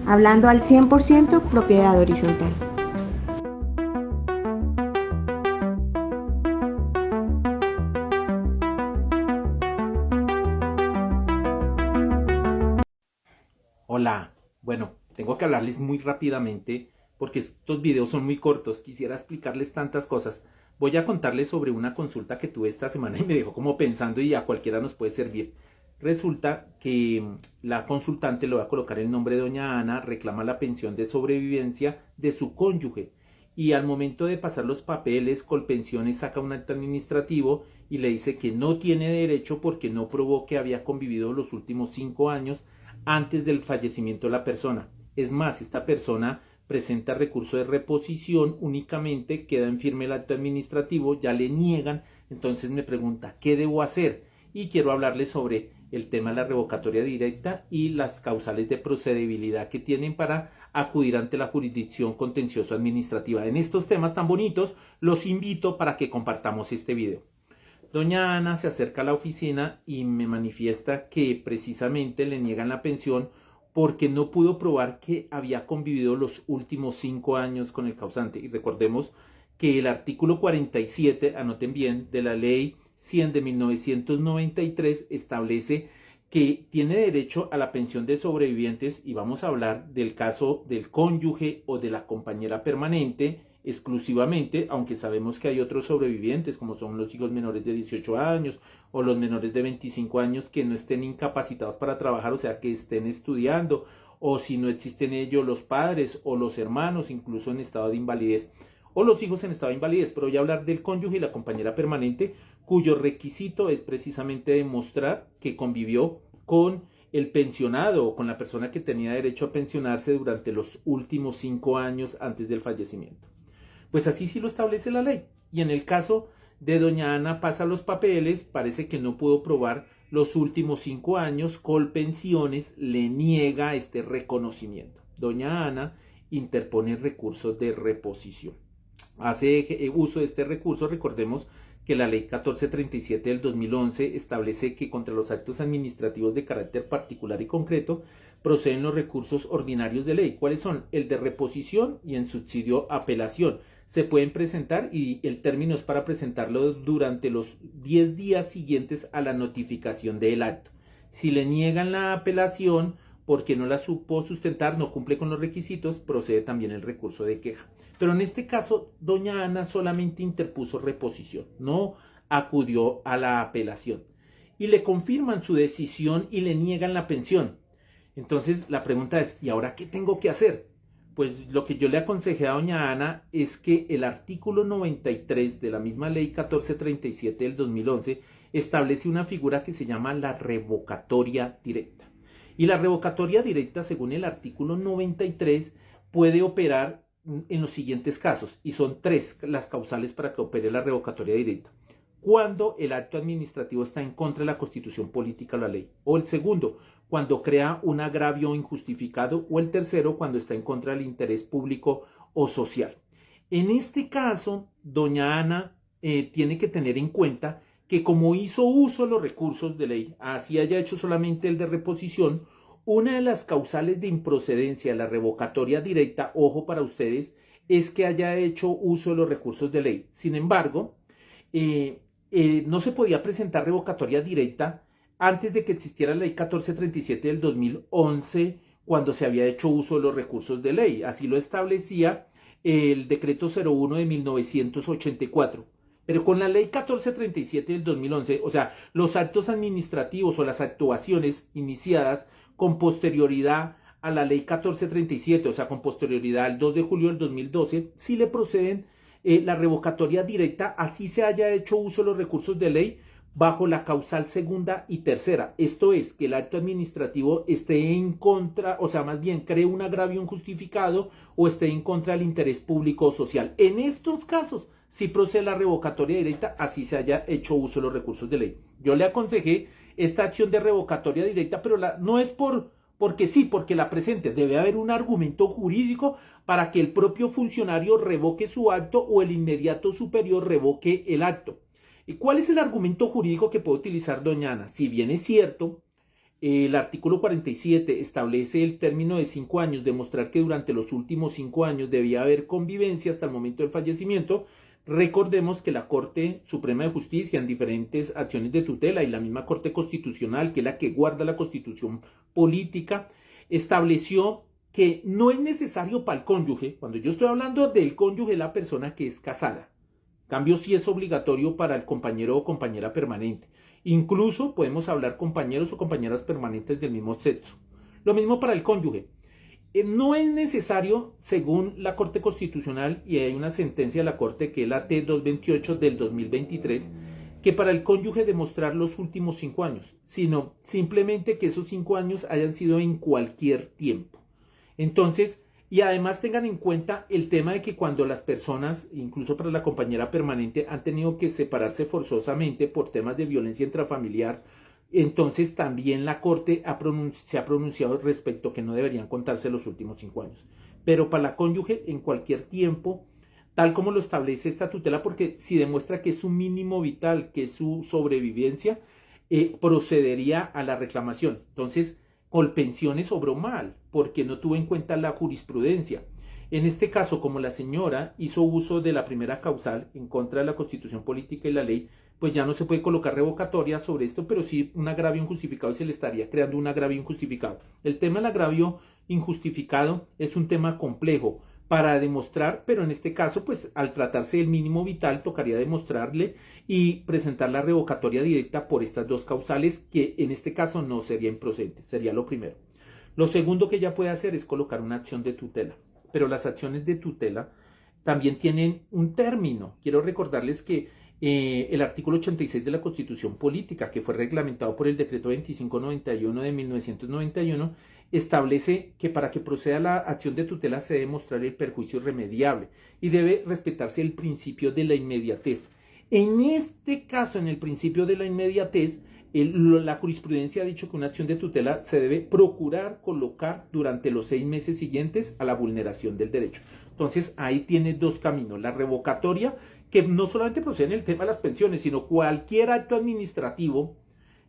Hablando al 100% propiedad horizontal. Hola, bueno, tengo que hablarles muy rápidamente porque estos videos son muy cortos, quisiera explicarles tantas cosas. Voy a contarles sobre una consulta que tuve esta semana y me dejó como pensando y a cualquiera nos puede servir. Resulta que la consultante, le voy a colocar el nombre de doña Ana, reclama la pensión de sobrevivencia de su cónyuge y al momento de pasar los papeles, Colpensiones saca un acto administrativo y le dice que no tiene derecho porque no probó que había convivido los últimos 5 años antes del fallecimiento de la persona. Es más, esta persona presenta recurso de reposición únicamente, queda en firme el acto administrativo, ya le niegan, entonces me pregunta, ¿qué debo hacer? Y quiero hablarles sobre el tema de la revocatoria directa y las causales de procedibilidad que tienen para acudir ante la jurisdicción contencioso administrativa. En estos temas tan bonitos, los invito para que compartamos este video. Doña Ana se acerca a la oficina y me manifiesta que precisamente le niegan la pensión porque no pudo probar que había convivido los últimos 5 años con el causante. Y recordemos que el artículo 47, anoten bien, de la ley 100 de 1993 establece que tiene derecho a la pensión de sobrevivientes, y vamos a hablar del caso del cónyuge o de la compañera permanente exclusivamente, aunque sabemos que hay otros sobrevivientes como son los hijos menores de 18 años o los menores de 25 años que no estén incapacitados para trabajar, o sea que estén estudiando, o si no existen ellos, los padres o los hermanos incluso en estado de invalidez, o los hijos en estado de invalidez. Pero voy a hablar del cónyuge y la compañera permanente, cuyo requisito es precisamente demostrar que convivió con el pensionado o con la persona que tenía derecho a pensionarse durante los últimos 5 años antes del fallecimiento. Pues así sí lo establece la ley. Y en el caso de doña Ana pasa los papeles, parece que no pudo probar los últimos 5 años, Colpensiones le niega este reconocimiento. Doña Ana interpone recursos de reposición. Hace uso de este recurso, recordemos que la ley 1437 del 2011 establece que contra los actos administrativos de carácter particular y concreto proceden los recursos ordinarios de ley. ¿Cuáles son? El de reposición y en subsidio apelación. Se pueden presentar y el término es para presentarlo durante los 10 días siguientes a la notificación del acto. Si le niegan la apelación porque no la supo sustentar, no cumple con los requisitos, procede también el recurso de queja. Pero en este caso, doña Ana solamente interpuso reposición, no acudió a la apelación. Y le confirman su decisión y le niegan la pensión. Entonces la pregunta es, ¿y ahora qué tengo que hacer? Pues lo que yo le aconsejé a doña Ana es que el artículo 93 de la misma ley 1437 del 2011 establece una figura que se llama la revocatoria directa. Y la revocatoria directa, según el artículo 93, puede operar en los siguientes casos, y son 3 las causales para que opere la revocatoria directa. Cuando el acto administrativo está en contra de la Constitución política o la ley. O el segundo, cuando crea un agravio injustificado. O el tercero, cuando está en contra del interés público o social. En este caso, doña Ana tiene que tener en cuenta que como hizo uso de los recursos de ley, así haya hecho solamente el de reposición, una de las causales de improcedencia de la revocatoria directa, ojo para ustedes, es que haya hecho uso de los recursos de ley. Sin embargo, no se podía presentar revocatoria directa antes de que existiera la ley 1437 del 2011, cuando se había hecho uso de los recursos de ley. Así lo establecía el decreto 01 de 1984. Pero con la ley 1437 del 2011, o sea, los actos administrativos o las actuaciones iniciadas con posterioridad a la ley 1437, o sea, con posterioridad al 2 de julio del 2012, sí le proceden la revocatoria directa, así se haya hecho uso de los recursos de ley bajo la causal segunda y tercera. Esto es, que el acto administrativo esté en contra, o sea, más bien cree un agravio injustificado o esté en contra del interés público o social. En estos casos, sí procede la revocatoria directa, así se haya hecho uso de los recursos de ley. Yo le aconsejé esta acción de revocatoria directa, pero no es porque sí, porque la presente. Debe haber un argumento jurídico para que el propio funcionario revoque su acto o el inmediato superior revoque el acto. ¿Y cuál es el argumento jurídico que puede utilizar doña Ana? Si bien es cierto, el artículo 47 establece el término de 5 años, demostrar que durante los últimos 5 años debía haber convivencia hasta el momento del fallecimiento. Recordemos que la Corte Suprema de Justicia en diferentes acciones de tutela y la misma Corte Constitucional, que es la que guarda la Constitución política, estableció que no es necesario para el cónyuge, cuando yo estoy hablando del cónyuge, la persona que es casada. En cambio, sí es obligatorio para el compañero o compañera permanente. Incluso podemos hablar compañeros o compañeras permanentes del mismo sexo. Lo mismo para el cónyuge. No es necesario, según la Corte Constitucional, y hay una sentencia de la Corte que es la T228 del 2023, que para el cónyuge demostrar los últimos 5 años, sino simplemente que esos 5 años hayan sido en cualquier tiempo. Entonces, y además tengan en cuenta el tema de que cuando las personas, incluso para la compañera permanente, han tenido que separarse forzosamente por temas de violencia intrafamiliar, entonces también la Corte se ha pronunciado respecto a que no deberían contarse los últimos 5 años. Pero para la cónyuge, en cualquier tiempo, tal como lo establece esta tutela, porque si demuestra que es su mínimo vital, que es su sobrevivencia, procedería a la reclamación. Entonces, Colpensiones obró mal, porque no tuvo en cuenta la jurisprudencia. En este caso, como la señora hizo uso de la primera causal en contra de la Constitución política y la ley, pues ya no se puede colocar revocatoria sobre esto, pero sí un agravio injustificado y se le estaría creando un agravio injustificado. El tema del agravio injustificado es un tema complejo para demostrar, pero en este caso, pues al tratarse del mínimo vital, tocaría demostrarle y presentar la revocatoria directa por estas dos causales, que en este caso no sería improcedente, sería lo primero. Lo segundo que ella puede hacer es colocar una acción de tutela, pero las acciones de tutela también tienen un término. Quiero recordarles que el artículo 86 de la Constitución Política, que fue reglamentado por el decreto 2591 de 1991, establece que para que proceda la acción de tutela se debe mostrar el perjuicio irremediable y debe respetarse el principio de la inmediatez. En este caso, en el principio de la inmediatez, la jurisprudencia ha dicho que una acción de tutela se debe procurar colocar durante los 6 meses siguientes a la vulneración del derecho. Entonces, ahí tiene dos caminos. La revocatoria, que no solamente procede en el tema de las pensiones, sino cualquier acto administrativo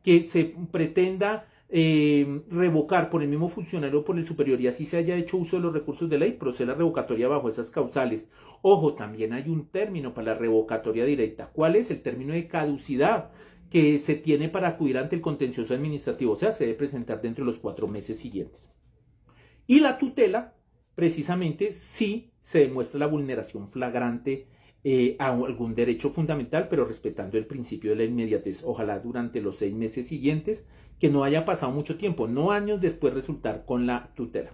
que se pretenda revocar por el mismo funcionario o por el superior y así se haya hecho uso de los recursos de ley, procede la revocatoria bajo esas causales. Ojo, también hay un término para la revocatoria directa. ¿Cuál es? El término de caducidad que se tiene para acudir ante el contencioso administrativo, o sea, se debe presentar dentro de los 4 meses siguientes. Y la tutela, precisamente, sí se demuestra la vulneración flagrante a algún derecho fundamental, pero respetando el principio de la inmediatez. Ojalá durante los 6 meses siguientes, que no haya pasado mucho tiempo, no años después resultar con la tutela.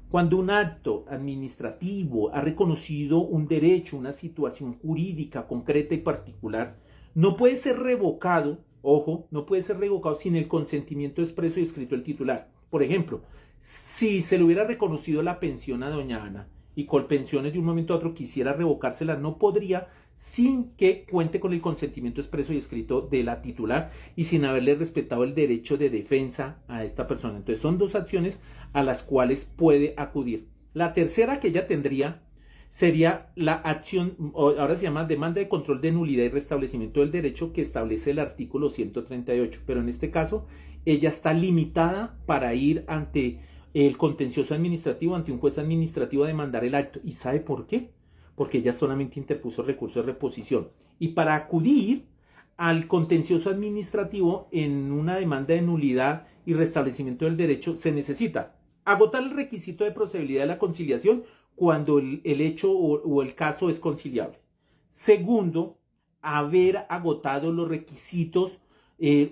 Cuando un acto administrativo ha reconocido un derecho, una situación jurídica concreta y particular, no puede ser revocado, ojo, no puede ser revocado sin el consentimiento expreso y escrito del titular. Por ejemplo, si se le hubiera reconocido la pensión a doña Ana y Colpensiones de un momento a otro quisiera revocársela, no podría sin que cuente con el consentimiento expreso y escrito de la titular y sin haberle respetado el derecho de defensa a esta persona. Entonces son dos acciones a las cuales puede acudir. La tercera que ella tendría sería la acción, ahora se llama demanda de control de nulidad y restablecimiento del derecho, que establece el artículo 138, pero en este caso ella está limitada para ir ante el contencioso administrativo, ante un juez administrativo a demandar el acto. ¿Y sabe por qué? Porque ella solamente interpuso recurso de reposición. Y para acudir al contencioso administrativo en una demanda de nulidad y restablecimiento del derecho se necesita agotar el requisito de procedibilidad de la conciliación cuando el hecho o el caso es conciliable. Segundo, haber agotado los requisitos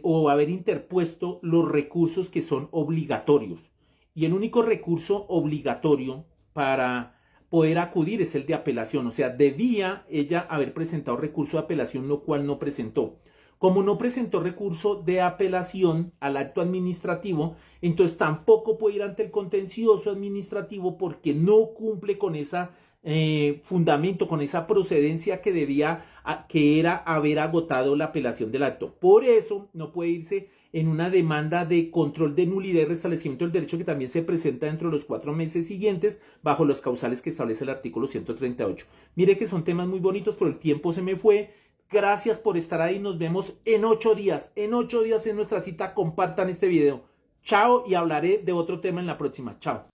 o haber interpuesto los recursos que son obligatorios. Y el único recurso obligatorio para poder acudir es el de apelación. O sea, debía ella haber presentado recurso de apelación, lo cual no presentó. Como no presentó recurso de apelación al acto administrativo, entonces tampoco puede ir ante el contencioso administrativo porque no cumple con esa fundamento, con esa procedencia que debía, que era haber agotado la apelación del acto. Por eso no puede irse en una demanda de control de nulidad y restablecimiento del derecho que también se presenta dentro de los 4 meses siguientes bajo los causales que establece el artículo 138. Mire que son temas muy bonitos, pero el tiempo se me fue. Gracias por estar ahí. Nos vemos en 8 días. En 8 días en nuestra cita. Compartan este video. Chao, y hablaré de otro tema en la próxima. Chao.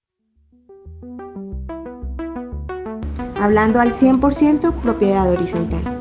Hablando al 100% propiedad horizontal.